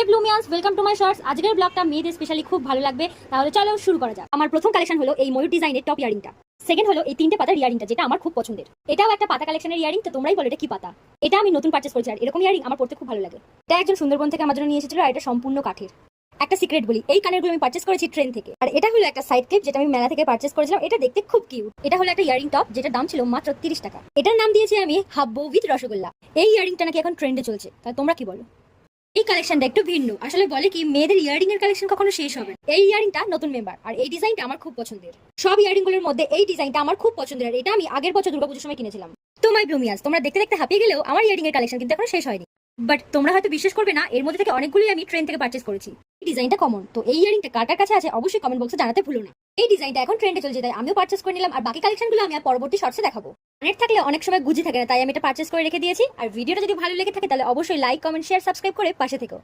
Hey Bloomians, welcome to my shorts. আজকের ব্লগটা মেয়েদের স্পেশালি খুব ভালো লাগবে, তাহলে চলো শুরু করা যাক। আমার প্রথম কালেকশন হলো এই ময়ূর ডিজাইনের টপ ইয়ারিংটা। সেকেন্ড হলো এই তিনটে পাতার ইয়ারিংটা, যেটা আমার খুব পছন্দের। এটাও একটা পাতা কালেকশনের ইয়ারিং, তো তোমরাই বলো এটা কি পাতা। এটা আমি নতুন পারচেস করেছি, আর এরকম ইয়ারিং আমার পড়তে খুব ভালো লাগে। এটা একজন সুন্দরবন থেকে আমার জন্য নিয়ে এসেছিল, আর এটা সম্পূর্ণ কাঠের। একটা সিক্রেট বলি, এই কানেরগুলো আমি পারচেস করেছি ট্রেন থেকে। আর এটা হলো একটা সাইড ক্লিপ, যেটা আমি মেলা থেকে পারচেস করেছিলাম। এটা দেখতে খুব কিউট। এটা হলো একটা ইয়ারিং টপ, যেটা দাম ছিল মাত্র 30 টাকা। এটার নাম দিয়েছি আমি হাব্বো উইথ রসগোল্লা। এই ইয়ারিংটা নাকি এখন ট্রেন্ডে চলছে, তাই তোমরা কি বলো? এই কালেকশনটা একটু ভিন্ন। আসলে বলে কি, মেয়েদের ইয়ারিং এর কালেকশন কখনো শেষ হবে না। এই ইয়ারিংটা নতুন মেম্বার, আর এই ডিজাইনটা আমার খুব পছন্দের। সব ইয়ারিং গুলোর মধ্যে এই ডিজাইনটা আমার খুব পছন্দের, আর এটা আমি আগের বছর দুর্গাপুজোর সময় কিনেছিলাম। তো মাই ব্লুমিয়াস, তোমরা দেখতে দেখতে হাঁপিয়ে গেলেও আমার ইয়ারিং এর কালেকশন কিন্তু এখনো শেষ হয়নি। বাট তোমরা হয়তো বিশ্বাস করবে না, এর মধ্যে থেকে অনেকগুলোই আমি ট্রেন থেকে পারচেস করেছি। এই ডিজাইনটা কমন, তো এই ইয়ারিংটা কার কার কাছে আছে অবশ্যই কমেন্ট বক্সে জানাতে ভুলো না। এই ডিজাইনটা এখন ট্রেন্ডে চলছে, তাই আমিও পারচেস করে নিলাম। আর বাকি কালেকশনগুলো আমি আর পরবর্তী শর্টসে দেখাবো। নেট থাকলে অনেক সময় গুজি থাকে না, তাই আমি এটা পারচেস করে রেখে দিয়েছি। আর ভিডিওটা যদি ভালো লেগে থাকে তাহলে অবশ্যই লাইক, কমেন্ট, শেয়ার, সাবস্ক্রাইব করে পাশে থেকো।